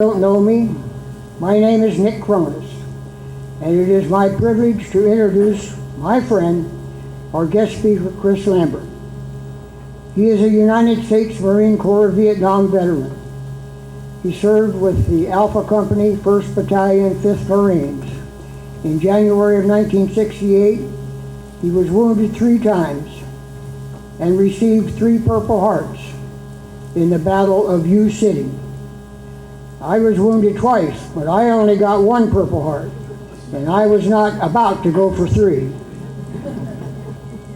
Don't know me, my name is Nick Cronus, and it is my privilege to introduce my friend, our guest speaker, Chris Lambert. He is a United States Marine Corps Vietnam veteran. He served with the Alpha Company, 1st Battalion, 5th Marines. In January of 1968, he was wounded 3 times and received 3 Purple Hearts in the Battle of U City. I was wounded twice, but I only got 1 Purple Heart, and I was not about to go for 3.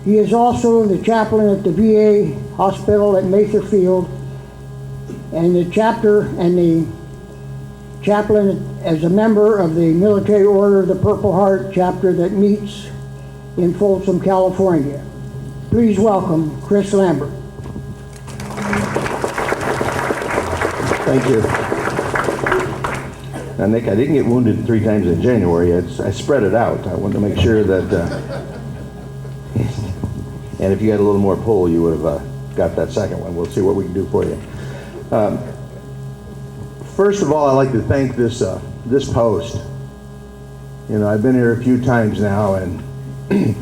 He is also the chaplain at the VA hospital at Mather Field, and the chaplain as a member of the Military Order of the Purple Heart chapter that meets in Folsom, California. Please welcome Chris Lambert. Thank you. Now, Nick, I didn't get wounded 3 times in January. I spread it out. I wanted to make sure that, and if you had a little more pull, you would have got that second one. We'll see what we can do for you. First of all, I'd like to thank this post. You know, I've been here a few times now, and I'm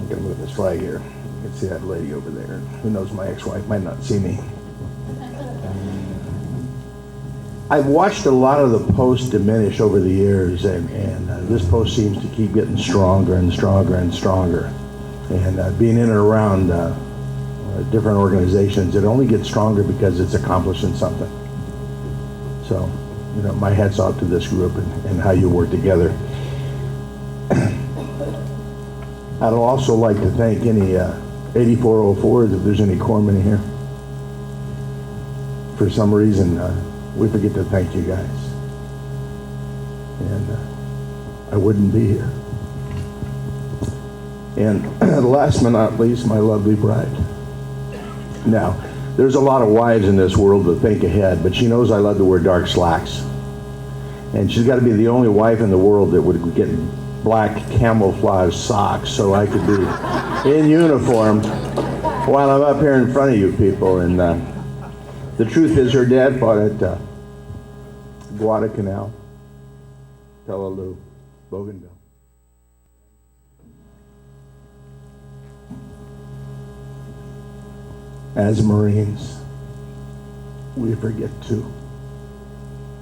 gonna move this flag here. You can see that lady over there. Who knows, my ex-wife might not see me. I've watched a lot of the posts diminish over the years, and this post seems to keep getting stronger and stronger and stronger. And being in and around different organizations, it only gets stronger because it's accomplishing something. So, you know, my hat's off to this group and how you work together. I'd also like to thank any 8404s, if there's any corpsmen here. For some reason, we forget to thank you guys. And I wouldn't be here. And last but not least, my lovely bride. Now, there's a lot of wives in this world that think ahead, but she knows I love to wear dark slacks. And she's got to be the only wife in the world that would get black camouflage socks so I could be in uniform while I'm up here in front of you people. And the truth is, her dad fought at Guadalcanal, Peleliu, Bougainville. As Marines, we forget to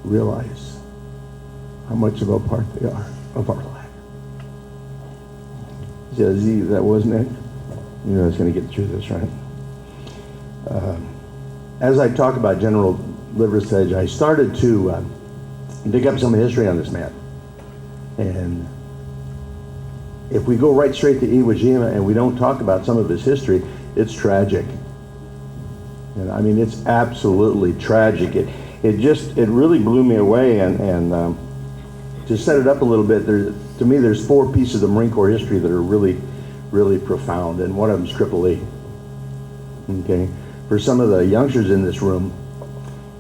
realize how much of a part they are of our life. Jazzy, that was Nick. You know I was going to get through this, right? As I talk about General Liversedge, I started to dig up some history on this man. And if we go right straight to Iwo Jima and we don't talk about some of his history, it's tragic. And I mean, it's absolutely tragic. It really blew me away. And to set it up a little bit, to me, there's 4 pieces of Marine Corps history that are really, really profound. And one of them is Triple E. Okay. For some of the youngsters in this room,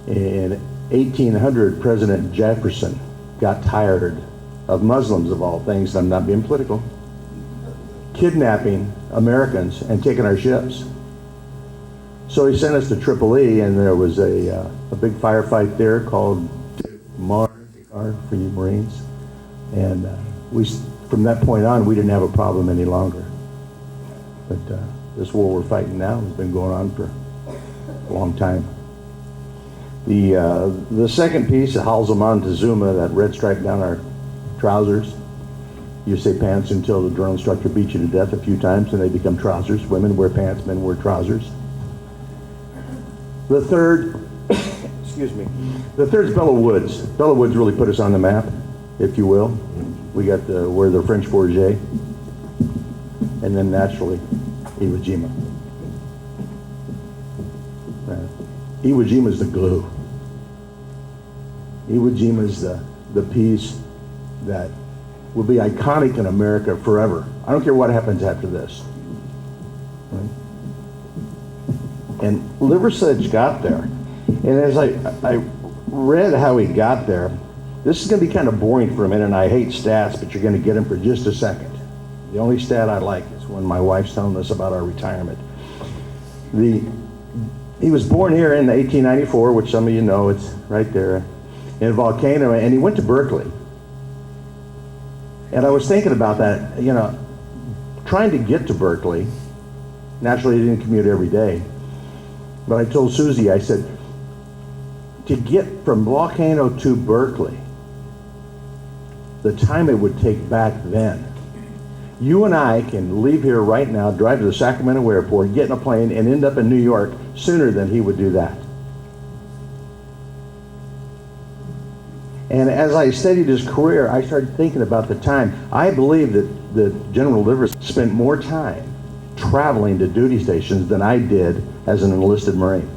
in 1800, President Jefferson got tired of Muslims, of all things, I'm not being political, kidnapping Americans and taking our ships. So he sent us to Triple E, and there was a big firefight there called Mar for you Marines. And from that point on, we didn't have a problem any longer. But this war we're fighting now has been going on for a long time. The second piece, Halsey Montezuma, that red stripe down our trousers. You say pants until the drill instructor beats you to death a few times and they become trousers. Women wear pants, men wear trousers. The third, excuse me, the third is Belleau Woods. Belleau Woods really put us on the map, if you will. We got to wear the French Bourget, and then naturally, Iwo Jima. Iwo Jima is the glue. Iwo Jima is the piece that will be iconic in America forever. I don't care what happens after this. Right? And Liversedge got there. And as I read how he got there, this is going to be kind of boring for a minute, and I hate stats, but you're going to get them for just a second. The only stat I like is when my wife's telling us about our retirement. He was born here in 1894, which some of you know, it's right there, in Volcano, and he went to Berkeley. And I was thinking about that, you know, trying to get to Berkeley. Naturally, he didn't commute every day. But I told Susie, I said, to get from Volcano to Berkeley, the time it would take back then, you and I can leave here right now, drive to the Sacramento airport, get in a plane, and end up in New York sooner than he would do that. And as I studied his career, I started thinking about the time. I believe that General Liversedge spent more time traveling to duty stations than I did as an enlisted Marine.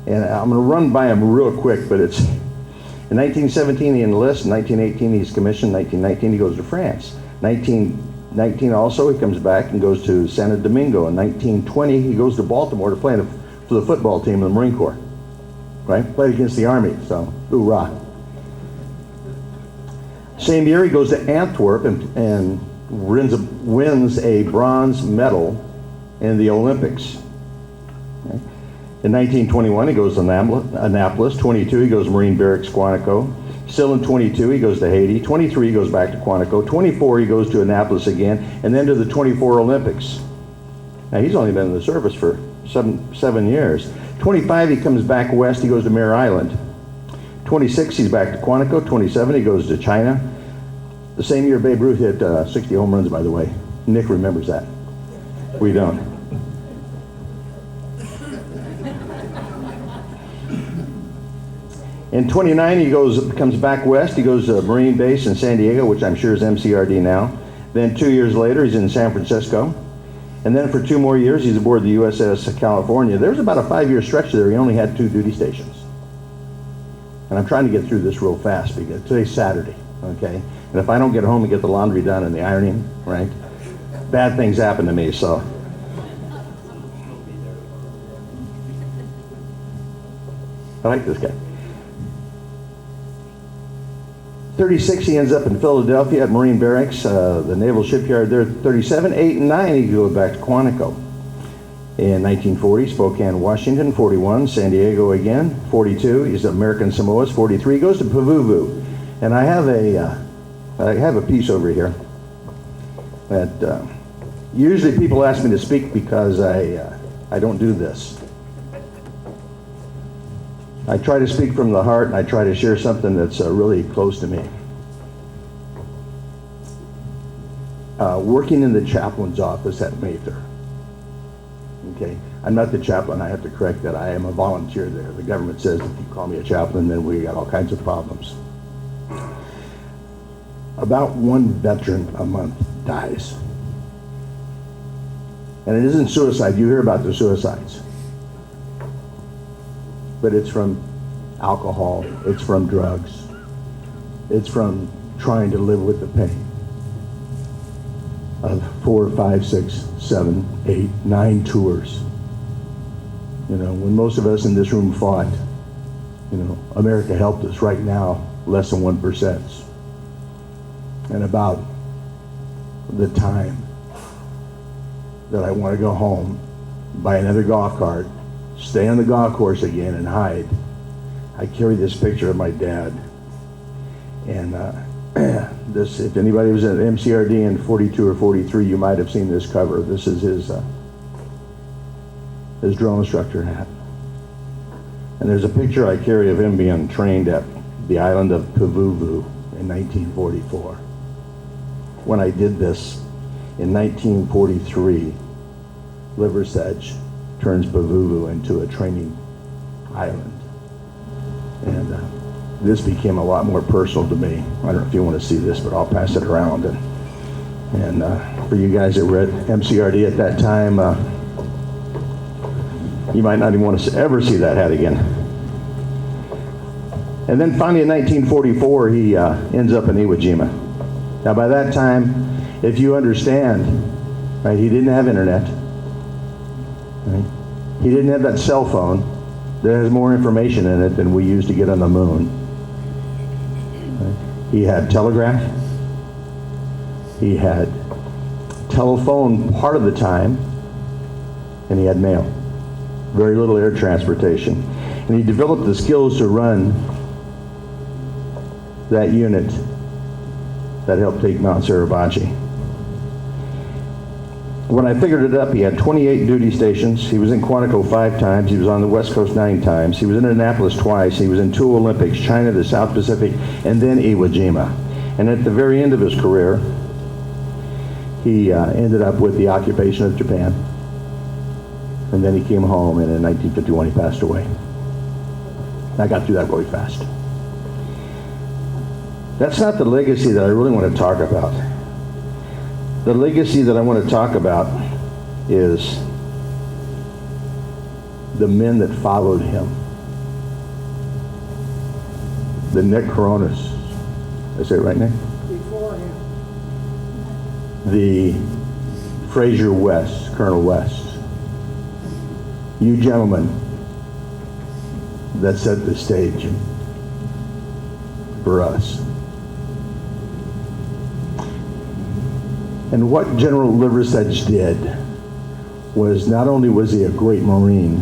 And I'm going to run by him real quick, but it's in 1917 he enlists, in 1918 he's commissioned, 1919 he goes to France. 1919 also he comes back and goes to Santo Domingo. In 1920 he goes to Baltimore to play for the football team in the Marine Corps. Right? Played against the Army, so hoorah. Same year he goes to Antwerp and wins a bronze medal in the Olympics. Okay. In 1921 he goes to Annapolis. 22 he goes to Marine Barracks, Quantico. Still in 22 he goes to Haiti. 23 he goes back to Quantico. 24 he goes to Annapolis again, and then to the 24 Olympics. Now he's only been in the service for seven years. 25 he comes back west, he goes to Mare Island. 26 he's back to Quantico. 27 he goes to China. The same year Babe Ruth hit 60 home runs, by the way. Nick remembers that. We don't. In 29 he comes back west, he goes to Marine Base in San Diego, which I'm sure is MCRD now. Then 2 years later he's in San Francisco. And then for 2 more years, he's aboard the USS California. There was about a 5-year stretch there. He only had 2 duty stations. And I'm trying to get through this real fast because today's Saturday, okay? And if I don't get home and get the laundry done and the ironing, right, bad things happen to me, so. I like this guy. 36, he ends up in Philadelphia at Marine Barracks, the Naval Shipyard there. 37, 8, and 9, he goes back to Quantico. In 1940, Spokane, Washington. 41, San Diego again. 42, he's at American Samoas. 43, he goes to Pavuvu. And I have a piece over here that usually people ask me to speak because I don't do this. I try to speak from the heart, and I try to share something that's really close to me. Working in the chaplain's office at Mather. Okay, I'm not the chaplain. I have to correct that. I am a volunteer there. The government says if you call me a chaplain, then we got all kinds of problems. About 1 veteran a month dies. And it isn't suicide. You hear about the suicides. But it's from alcohol, it's from drugs, it's from trying to live with the pain of 4, 5, 6, 7, 8, 9 tours. You know, when most of us in this room fought, you know, America helped us. Right now, less than 1%. And about the time that I want to go home, buy another golf cart, stay on the golf course again and hide, I carry this picture of my dad. And this, if anybody was at MCRD in 42 or 43, you might have seen this cover. This is his drill instructor hat. And there's a picture I carry of him being trained at the island of Pavuvu in 1944. When I did this in 1943, Liversedge turns Pavuvu into a training island. And this became a lot more personal to me. I don't know if you want to see this, but I'll pass it around. And for you guys that were at MCRD at that time, you might not even want to ever see that hat again. And then finally in 1944, he ends up in Iwo Jima. Now by that time, if you understand, right, he didn't have internet. Right? He didn't have that cell phone that has more information in it than we used to get on the moon. Right? He had telegraph. He had telephone part of the time, and he had mail. very little air transportation. And he developed the skills to run that unit that helped take Mount Suribachi. When I figured it up, he had 28 duty stations. He was in Quantico 5 times. He was on the West Coast 9 times. He was in Annapolis twice. He was in 2 Olympics, China, the South Pacific, and then Iwo Jima. And at the very end of his career, he ended up with the occupation of Japan. And then he came home, and in 1951 he passed away. I got through that really fast. That's not the legacy that I really want to talk about. The legacy that I want to talk about is the men that followed him. The Nick Coronas. Did I say it right, Nick? Before him. The Fraser West, Colonel West. You gentlemen that set the stage for us. And what General Liversedge did was, not only was he a great Marine,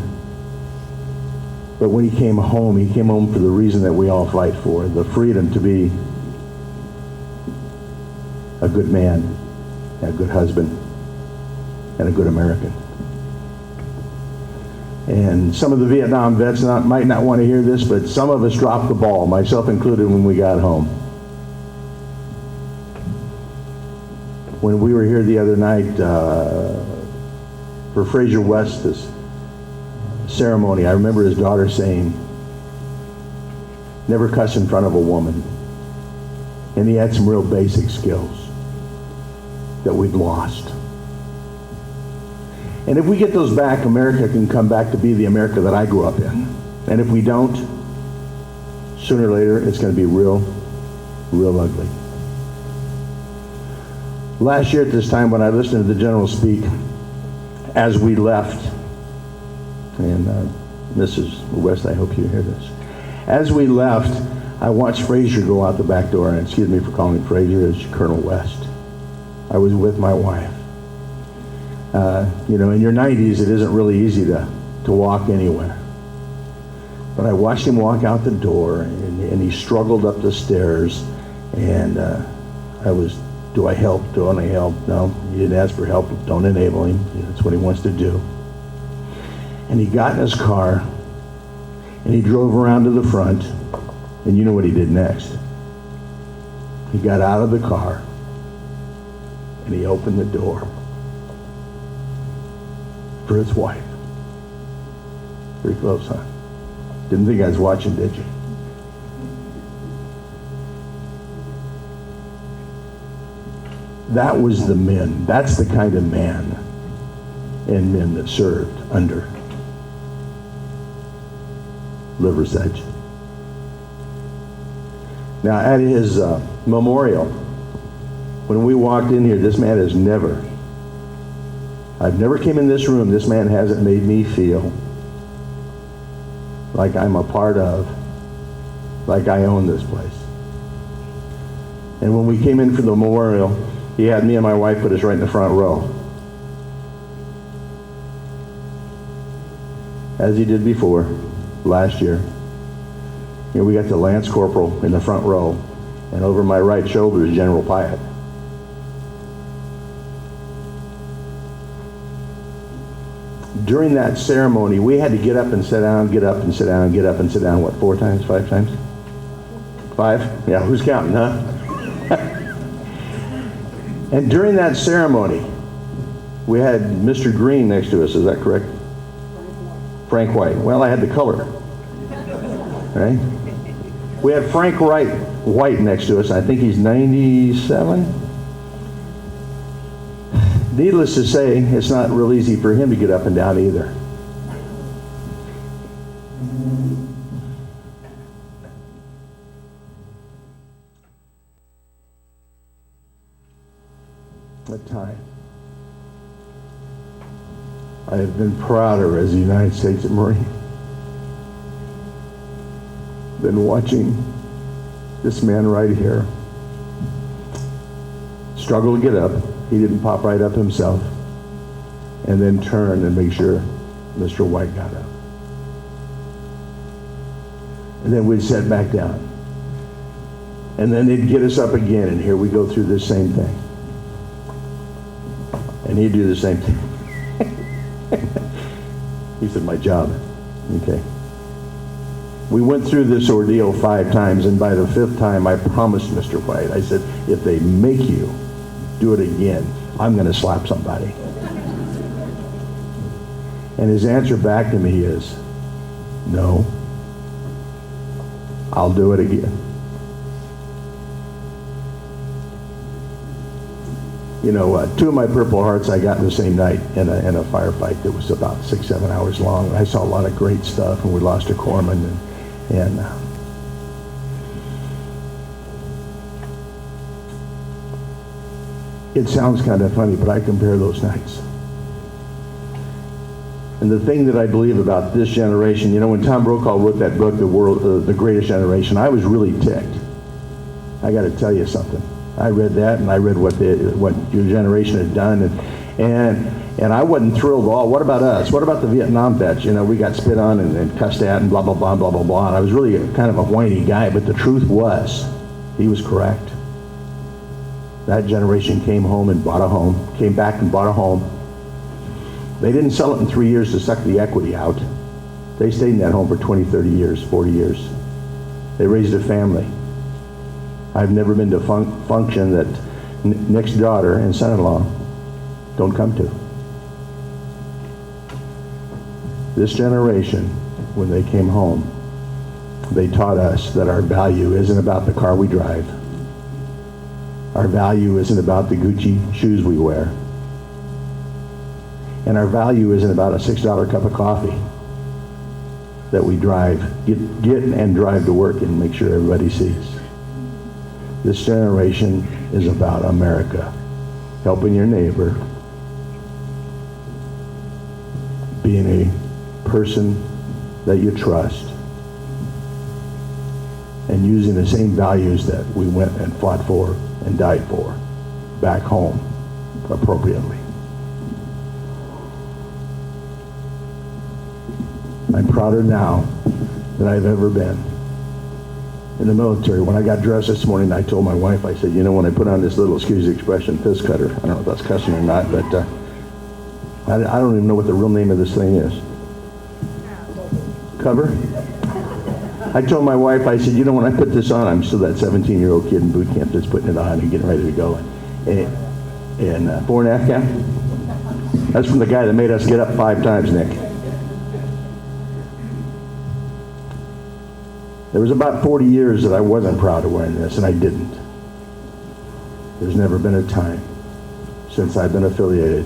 but when he came home for the reason that we all fight for, the freedom to be a good man, a good husband, and a good American. And some of the Vietnam vets might not want to hear this, but some of us dropped the ball, myself included, when we got home. When we were here the other night for Fraser West's ceremony, I remember his daughter saying, never cuss in front of a woman. And he had some real basic skills that we've lost. And if we get those back, America can come back to be the America that I grew up in. And if we don't, sooner or later, it's going to be real ugly. Last year at this time, when I listened to the General speak, as we left, and Mrs. West, I hope you hear this. As we left, I watched Fraser go out the back door, and excuse me for calling him Fraser, it's Colonel West. I was with my wife. You know, in your 90s, it isn't really easy to walk anywhere. But I watched him walk out the door, and he struggled up the stairs, and I was, do I help? Don't I help? No, he didn't ask for help. Don't enable him. That's what he wants to do. And he got in his car, and he drove around to the front, and you know what he did next. He got out of the car, and he opened the door for his wife. Pretty close, huh? Didn't think I was watching, did you? That was the men. That's the kind of man and men that served under Liversedge. Now, at his memorial, when we walked in here, this man has never, I've never came in this room, this man hasn't made me feel like I'm a part of, like I own this place. And when we came in for the memorial, he had me and my wife put us right in the front row, as he did before, last year. You know, we got the Lance Corporal in the front row, and over my right shoulder is General Pyatt. During that ceremony, we had to get up and sit down, get up and sit down, get up and sit down, what, 4 times, 5 times? 5? Yeah, who's counting, huh? And during that ceremony, we had Mr. Green next to us, is that correct? Frank White. Well, I had the color. Right? We had Frank White next to us. I think he's 97. Needless to say, it's not real easy for him to get up and down either. At times, I have been prouder as a United States Marine than watching this man right here struggle to get up. He didn't pop right up himself, and then turn and make sure Mr. White got up. And then we'd sit back down. And then they'd get us up again, and here we go through this same thing. And he'd do the same thing. He said, my job. Okay. We went through this ordeal 5 times, and by the 5th time, I promised Mr. White, I said, if they make you do it again, I'm going to slap somebody. And his answer back to me is, no, I'll do it again. You know, 2 of my Purple Hearts I got in the same night in a firefight that was about 6-7 hours long. I saw a lot of great stuff, and we lost a corpsman, and it sounds kind of funny, but I compare those nights. And the thing that I believe about this generation, you know, when Tom Brokaw wrote that book, The Greatest Generation, I was really ticked. I got to tell you something. I read that, and I read what your generation had done, and I wasn't thrilled at all. What about us? What about the Vietnam vets? You know, we got spit on and cussed at and blah, blah, blah, blah, blah, blah. And I was really kind of a whiny guy, but the truth was, he was correct. That generation came home and bought a home, came back and bought a home. They didn't sell it in 3 years to suck the equity out. They stayed in that home for 20, 30 years, 40 years. They raised a family. I've never been to a function that Nick's daughter and son-in-law don't come to. This generation, when they came home, they taught us that our value isn't about the car we drive. Our value isn't about the Gucci shoes we wear. And our value isn't about a $6 cup of coffee that we get and drive to work and make sure everybody sees. This generation is about America, helping your neighbor, being a person that you trust, and using the same values that we went and fought for and died for back home appropriately. I'm prouder now than I've ever been. In the military, when I got dressed this morning, I told my wife, I said, you know, when I put on this little, excuse the expression, fist cutter, I don't know if that's cussing or not, but I don't even know what the real name of this thing is. Cover? I told my wife, I said, you know, when I put this on, I'm still that 17-year-old kid in boot camp that's putting it on and getting ready to go. And 4 and a half count? That's from the guy that made us get up 5 times, Nick. There was about 40 years that I wasn't proud of wearing this, and I didn't. There's never been a time since I've been affiliated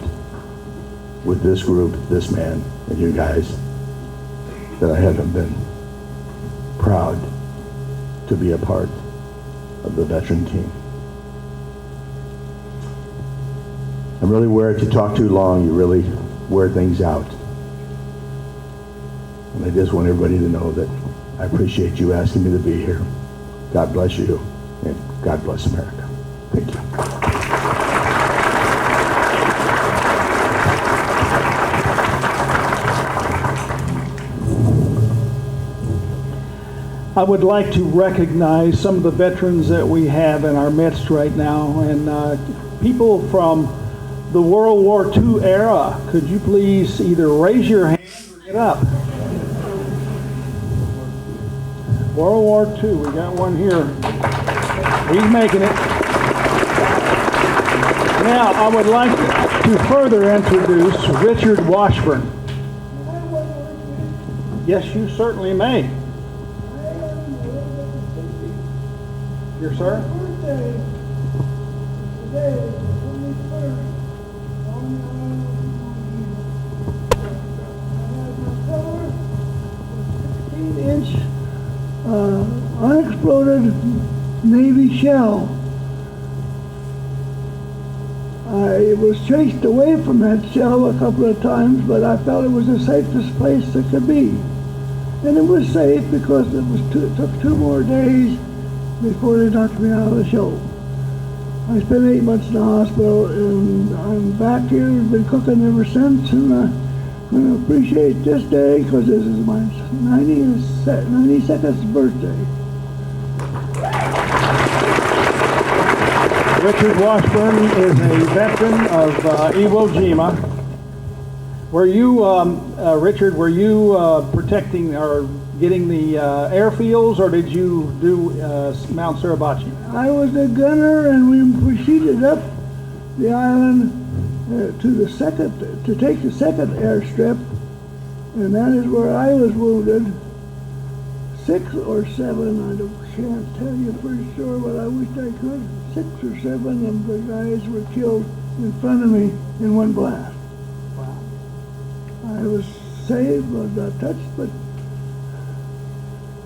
with this group, this man, and you guys, that I haven't been proud to be a part of the veteran team. I'm really where if you talk too long, you really wear things out. And I just want everybody to know that I appreciate you asking me to be here. God bless you, and God bless America. Thank you. I would like to recognize some of the veterans that we have in our midst right now, and people from the World War II era. Could you please either raise your hand or get up? World War II, we got one here. He's making it. Now, I would like to further introduce Richard Washburn. Yes, you certainly may. Yes, sir. Unexploded Navy shell. I was chased away from that shell a couple of times, but I felt it was the safest place it could be. And it was safe because it took 2 more days before they knocked me out of the show. I spent 8 months in the hospital, and I'm back here, been cooking ever since, and I appreciate this day because this is my 92nd birthday. Richard Washburn is a veteran of Iwo Jima. Were you, Richard, were you protecting or getting the airfields, or did you do Mount Suribachi? I was a gunner, and we proceeded up the island to take the second airstrip, and that is where I was wounded. 6 or 7, can't tell you for sure, but I wish I could. 6 or 7 of the guys were killed in front of me in one blast. Wow. I was saved, was not touched, but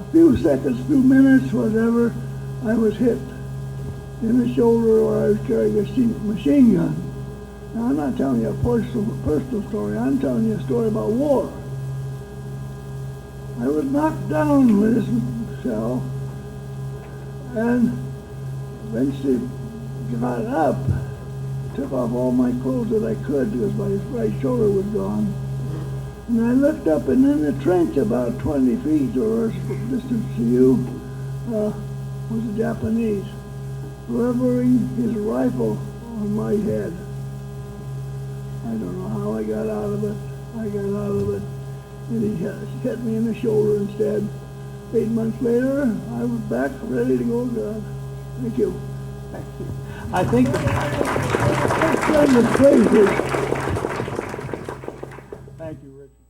a few seconds, few minutes, whatever, I was hit in the shoulder where I was carrying a machine gun. Now, I'm not telling you a personal story. I'm telling you a story about war. I was knocked down with this cell and eventually got up, took off all my clothes that I could because my right shoulder was gone. And I looked up, and in the trench about 20 feet or distance to you was a Japanese levering his rifle on my head. I don't know how I got out of it. I got out of it, and he hit me in the shoulder instead. 8 months later, I was back ready to go again. Thank you. I think That's the crazy. Thank you, Richard.